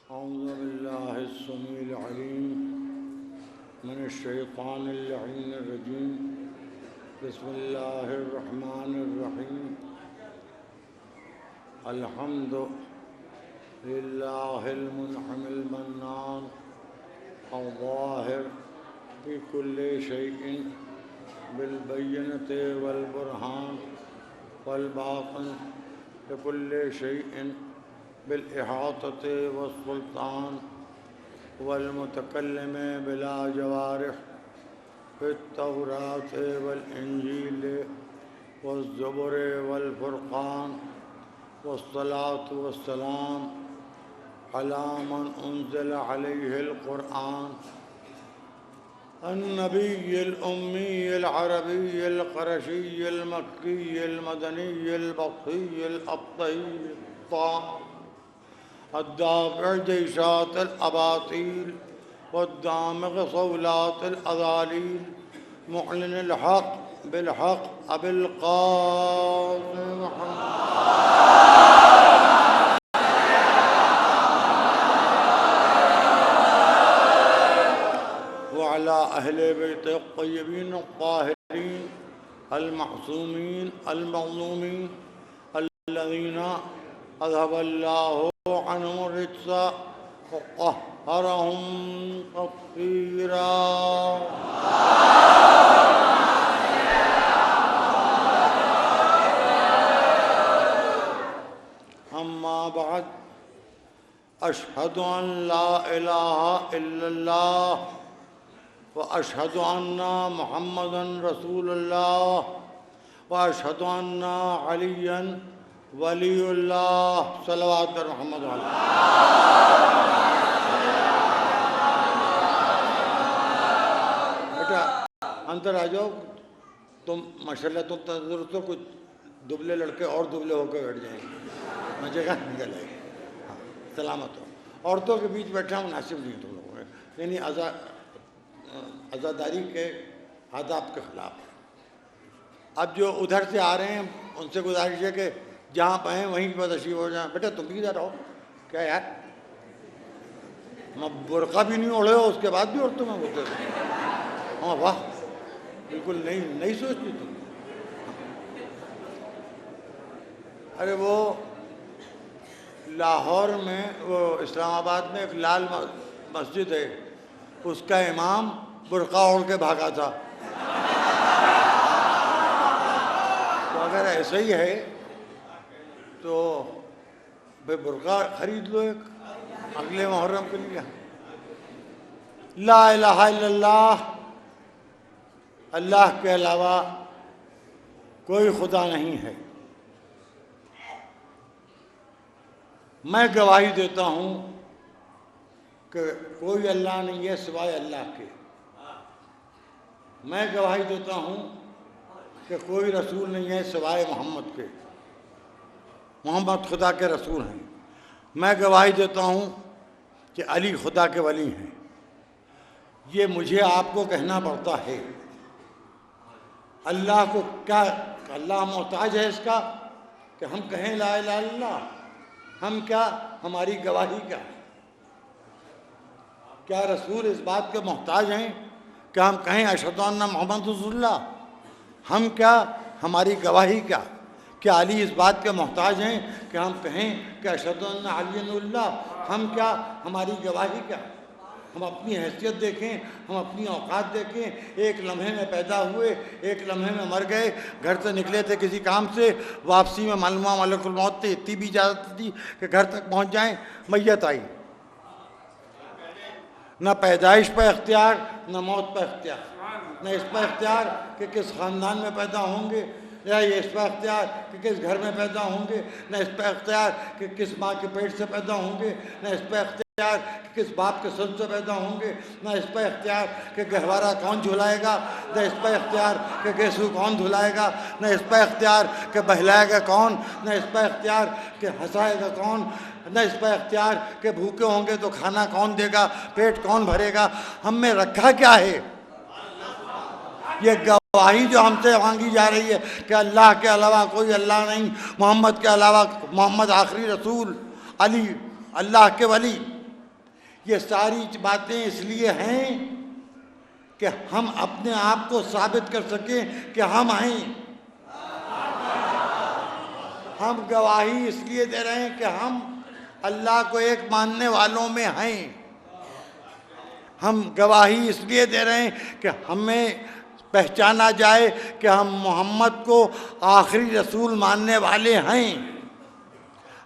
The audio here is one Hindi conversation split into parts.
औज़ुबिल्लाहिस्समीइल अलीम मिनश्शैतानिर रजीम बिस्मिल्लाहिर्रहमानिर्रहीम अल्हम्दुलिल्लाहिल मुनअमिल मन्नान अज़्ज़ाहिर फी कुल्लि शैइन बिल बय्यनति वल बुरहान वल बातिन बिकुल्लि शैइन बिल इहातति वस्सुल्तान वल मुतकल्लिम बिला जवारिह फित्तौरात वल इंजील वज़्ज़ुबुर वल फुरक़ान वस्सलातु वस्सलाम अला मन उन्ज़िला अलैहिल क़ुरआन अन्नबिय्यिल उम्मिय्यिल अरबिय्यिल क़ुरशिय्यिल मक्किय्यिल मदनिय्यिल बक़िय्यिल अब्तहिय्यिल अद्दाफ़िअ जैशातिल अबातील वद्दामिग़ सौलातिल अज़ालील मुअलिनिल हक़ बिल हक़ अबिल क़ासिम वअला अहले बैत अत्तय्यबीन अत्ताहिरीन अल-मअसूमीन अल-मज़लूमीन अल्लज़ीना अज़हबल्लाहु अन्हुम रिज्स वत्तहहरहुम तत्हीरा। अम्मा बाद अशहदु अन ला इलाहा इल्लल्लाह व अशहदु अन्ना मुहम्मदन रसूलुल्लाह व अशहदु अन्ना अलिय्यन वलीउल्लाह सल्लल्लाहु अलैहि मोहम्मद। बेटा अंदर आ जाओ, तुम माशाल्लाह तुम तंदुरुस्त हो, कुछ दुबले लड़के और दुबले होकर बैठ जाएंगे, मजे का निकल आएगी। हाँ सलामत हो। औरतों के बीच बैठना मुनासिब नहीं तुम लोगों में, यानी आज़ादारी के आदाब के खिलाफ। अब जो उधर से आ रहे हैं उनसे गुजारिश है कि जहाँ पे हैं वहीं पर तशरीफ हो जाए। बेटा तुम भी इधर आओ। क्या यार, मैं बुर्का भी नहीं ओढ़े हो उसके बाद भी औरतों में बोलते। हाँ वाह, बिल्कुल नहीं सोचती तुम। अरे वो लाहौर में, वो इस्लामाबाद में एक लाल मस्जिद है, उसका इमाम बुर्का ओढ़ के भागा था। तो अगर ऐसा ही है तो भाई बुर्का खरीद लो एक अगले मुहर्रम के लिए। ला इलाहा इल्लल्लाह, अल्लाह के अलावा कोई खुदा नहीं है। मैं गवाही देता हूँ कि कोई अल्लाह नहीं है सिवाय अल्लाह के। मैं गवाही देता हूँ कि कोई रसूल नहीं है सिवाय मोहम्मद के। मोहम्मद खुदा के रसूल हैं। मैं गवाही देता हूँ कि अली खुदा के वली हैं। ये मुझे आपको कहना पड़ता है। अल्लाह को क्या, अल्लाह मोहताज है इसका कि हम कहें ला इलाहा इल्लल्लाह? हम क्या, हमारी गवाही क्या? क्या रसूल इस बात के मोहताज हैं कि हम कहें अशहदु अन्ना मुहम्मद रसूलुल्लाह? हम क्या, हमारी गवाही क्या? क्या अली इस बात के मोहताज हैं कि हम कहें कि अशहदु अन्ना अलिय्युल्लाह? हम क्या, हमारी गवाही क्या? हम अपनी हैसियत देखें, हम अपनी औकात देखें। एक लम्हे में पैदा हुए, एक लम्हे में मर गए। घर से निकले थे किसी काम से, वापसी में मालूम मलकुल मौत थे, इतनी भी इजाज़त थी कि घर तक पहुँच जाएं, मैयत आई। न पैदाइश पर इख्तियार, न मौत पर इख्तियार, न इस पर इख्तियार कि किस ख़ानदान में पैदा होंगे, या ये इस पर इख्तियार कि किस घर में पैदा होंगे, न इस पर इख्तियार कि किस माँ के पेट से पैदा होंगे, न इस पर इख्तियार कि किस बाप के सन से पैदा होंगे, न इस पर इख्तियार कि गहवारा कौन झुलाएगा, न इस पर इख्तियार कि गेसू कौन धुलाएगा, न इस पर इख्तियार कि बहलाएगा कौन, न इस पर इख्तियार कि हंसाएगा कौन, न इस पर इख्तियार कि भूखे होंगे तो खाना कौन देगा, पेट कौन भरेगा। हम में रखा क्या है? ये गवाही जो हमसे मांगी जा रही है कि अल्लाह के अलावा कोई अल्लाह नहीं, मोहम्मद के अलावा, मोहम्मद आखिरी रसूल, अली अल्लाह के वली, ये सारी बातें इसलिए हैं कि हम अपने आप को साबित कर सकें कि हम हैं। हम गवाही इसलिए दे रहे हैं कि हम अल्लाह को एक मानने वालों में हैं। हम गवाही इसलिए दे रहे हैं कि हमें पहचाना जाए कि हम मोहम्मद को आखिरी रसूल मानने वाले हैं।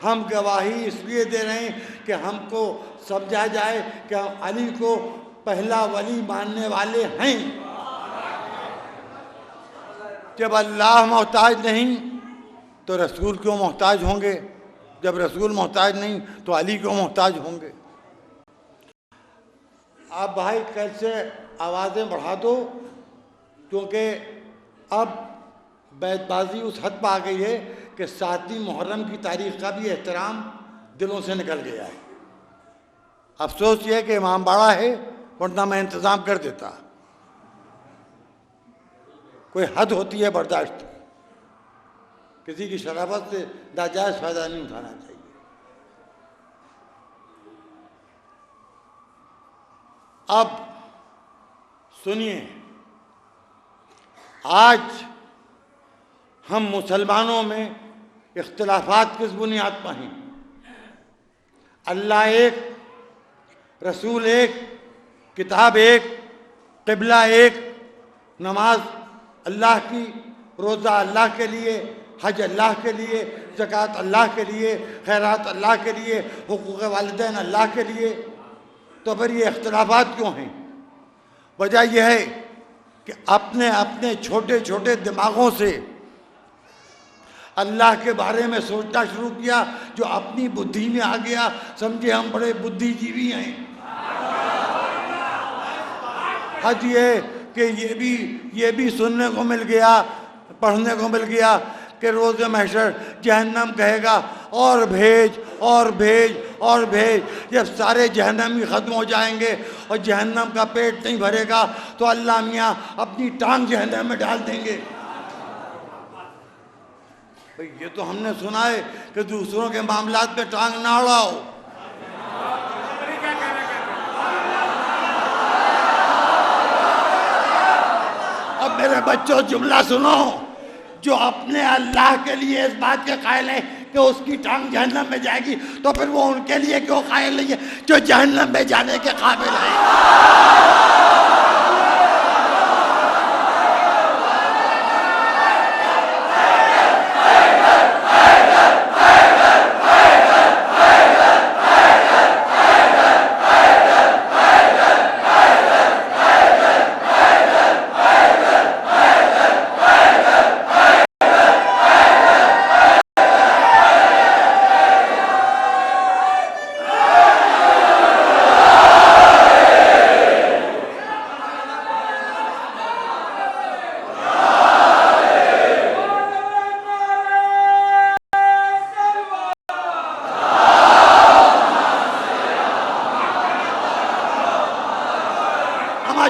हम गवाही इसलिए दे रहे हैं कि हमको समझा जाए कि हम अली को पहला वली मानने वाले हैं। जब अल्लाह मोहताज नहीं तो रसूल क्यों मोहताज होंगे? जब रसूल मोहताज नहीं तो अली क्यों मोहताज होंगे? आप भाई कैसे आवाज़ें बढ़ा दो, क्योंकि अब बैतबाजी उस हद पर आ गई है कि 7वीं मुहर्रम की तारीख का भी एहतराम दिलों से निकल गया है। अफसोस ये है कि इमाम बाड़ा है, वरना मैं इंतज़ाम कर देता। कोई हद होती है बर्दाश्त, किसी की शराफत से नाजायज़ फ़ायदा नहीं उठाना चाहिए। अब सुनिए, आज हम मुसलमानों में इख्तिलाफात किस बुनियाद पर हैं? अल्लाह एक, रसूल एक, किताब एक, क़िबला एक, नमाज अल्लाह की, रोज़ा अल्लाह के लिए, हज अल्लाह के लिए, ज़कात अल्लाह के लिए, खैरात अल्लाह के लिए, हुकूक़ वालिदैन अल्लाह के लिए। तो फिर ये इख्तिलाफात क्यों हैं? वजह यह है कि अपने अपने छोटे छोटे दिमागों से अल्लाह के बारे में सोचना शुरू किया, जो अपनी बुद्धि में आ गया, समझे हम बड़े बुद्धिजीवी हैं। हज ये कि ये भी सुनने को मिल गया, पढ़ने को मिल गया कि रोज़ महशर जहन्नम कहेगा और भेज और भेज और भेज। जब सारे जहन्नमी ख़त्म हो जाएंगे और जहन्नम का पेट नहीं भरेगा तो अल्लाह मियाँ अपनी टांग जहन्नम में डाल देंगे। भाई ये तो हमने सुना है कि दूसरों के मामलात में टांग ना अड़ाओ। अब मेरे बच्चों जुमला सुनो, जो अपने अल्लाह के लिए इस बात के कायल है कि उसकी टांग जहन्नम में जाएगी, तो फिर वो उनके लिए क्यों कायल नहीं है जो जहन्नम में जाने के काबिल है?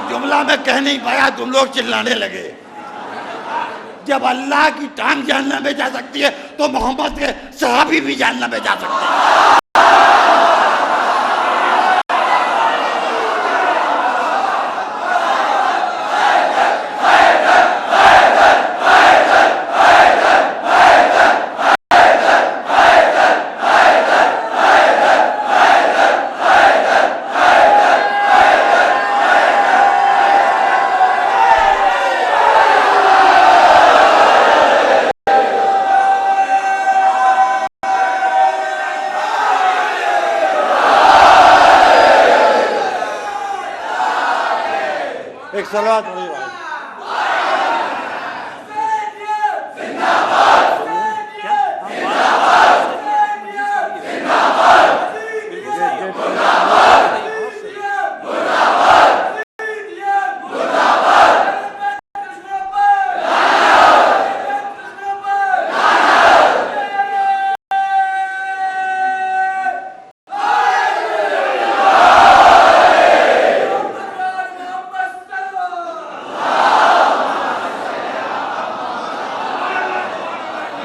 जुमला मैं कह नहीं पाया, तुम लोग चिल्लाने लगे। जब अल्लाह की टांग जहन्नम में जा सकती है तो मोहम्मद के सहाबी भी जहन्नम में जा सकते हैं। एक सलावत पढ़िए भाई।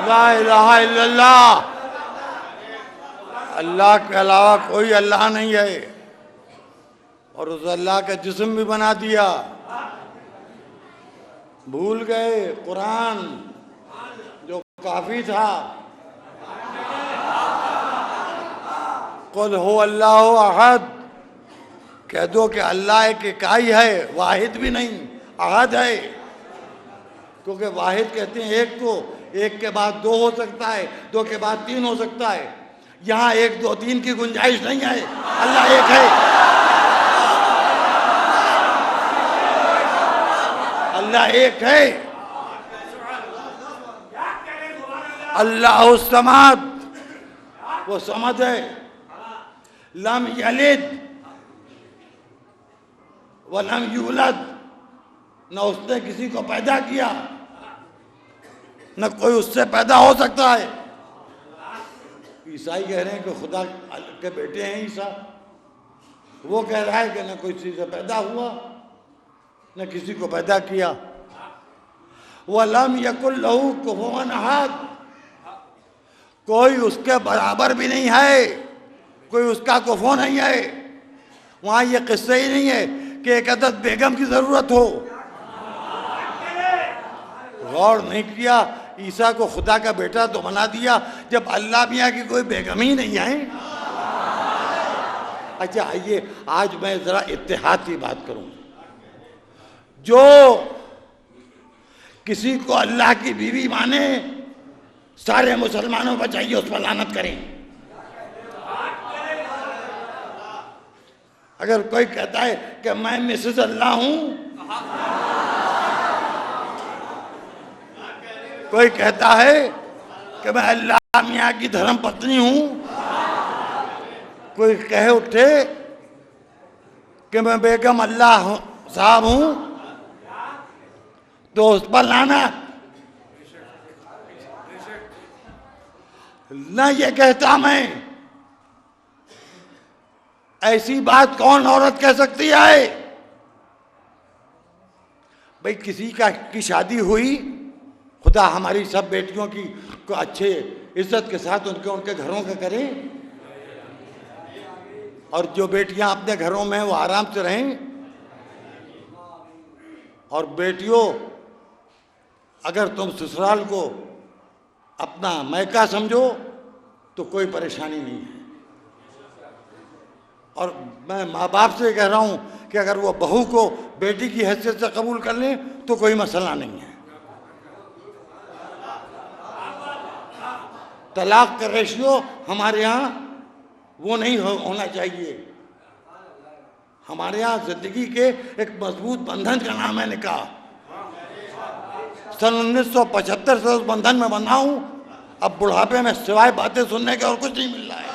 ला इलाहा इल्लल्लाह, अल्लाह के अलावा कोई अल्लाह नहीं है। और उस अल्लाह का जिस्म भी बना दिया। भूल गए कुरान जो काफी था। कुल हो अल्लाह अहद, कह दो कि अल्लाह एक इकाई है, वाहिद भी नहीं, अहद है। क्योंकि वाहिद कहते हैं एक को, एक के बाद दो हो सकता है, दो के बाद तीन हो सकता है। यहाँ एक दो तीन की गुंजाइश नहीं है, अल्लाह एक है। अल्लाह एक है। अल्लाह समाद, वो समद है। लम यलिद व लम यूलद, न उसने किसी को पैदा किया न कोई उससे पैदा हो सकता है। ईसाई कह रहे हैं कि खुदा के बेटे हैं ईसा, वो कह रहा है कि न कोई किसी से पैदा हुआ न किसी को पैदा किया। वलम यकुल लहू कुफुवन अहद, कोई उसके बराबर भी नहीं है, कोई उसका कुफू नहीं है। वहां ये किस्सा ही नहीं है कि एक अदद बेगम की जरूरत हो। गौर नहीं किया, ईसा को खुदा का बेटा तो बना दिया जब अल्लाह मियाँ की कोई बेगम ही नहीं है। अच्छा आइए आज मैं जरा इत्तेहाद की बात करूं। जो किसी को अल्लाह की बीवी माने, सारे मुसलमानों पर चाहिए उस पर लानत करें। अगर कोई कहता है कि मैं मिसेस अल्लाह हूं, कोई कहता है कि मैं अल्लाह मियाँ की धर्म पत्नी हूं, कोई कहे उठे कि मैं बेगम अल्लाह साहब हूं, तो उस पर लानत। न ये कहता मैं, ऐसी बात कौन औरत कह सकती है? भाई किसी की शादी हुई, खुदा हमारी सब बेटियों की को अच्छे इज्जत के साथ उनके घरों का करें, और जो बेटियां अपने घरों में वो आराम से रहें। और बेटियों, अगर तुम ससुराल को अपना मैका समझो तो कोई परेशानी नहीं है। और मैं माँ बाप से कह रहा हूं कि अगर वो बहू को बेटी की हैसियत से कबूल कर लें तो कोई मसला नहीं है। तलाक का रेशियो हमारे यहाँ वो नहीं होना चाहिए। हमारे यहाँ जिंदगी के एक मजबूत बंधन का नाम है निकाह। सन 1975 से उस बंधन में बंधा हूं। अब बुढ़ापे में सिवाय बातें सुनने के और कुछ नहीं मिल रहा है।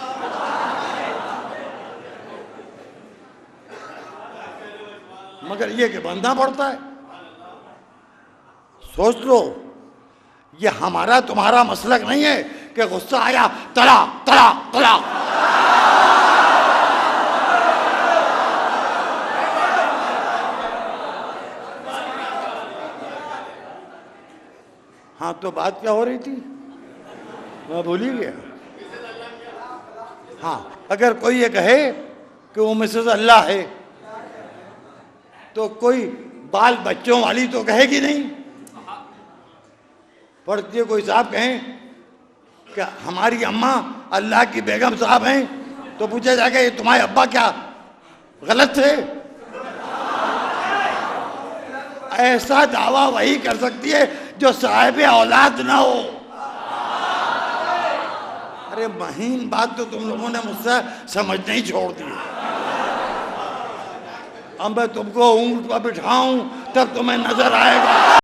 मगर ये कि बंधना पड़ता है। सोच लो, ये हमारा तुम्हारा मसलक नहीं है कि गुस्सा आया तलाक तलाक तलाक। हाँ तो बात क्या हो रही थी, मैं भूल ही गया। हाँ, अगर कोई ये कहे कि वो मिसेस अल्लाह है तो कोई बाल बच्चों वाली तो कहेगी नहीं। पढ़ते कोई साहब कहें कि हमारी अम्मा अल्लाह की बेगम साहब हैं तो पूछा जाएगा ये तुम्हारे अब्बा क्या गलत थे? ऐसा दावा वही कर सकती है जो साहिब औलाद ना हो। अरे महीन बात तो तुम लोगों ने मुझसे समझ नहीं छोड़ दी। अब मैं तुमको ऊंट पर बिठाऊं तब तुम्हें नजर आएगा।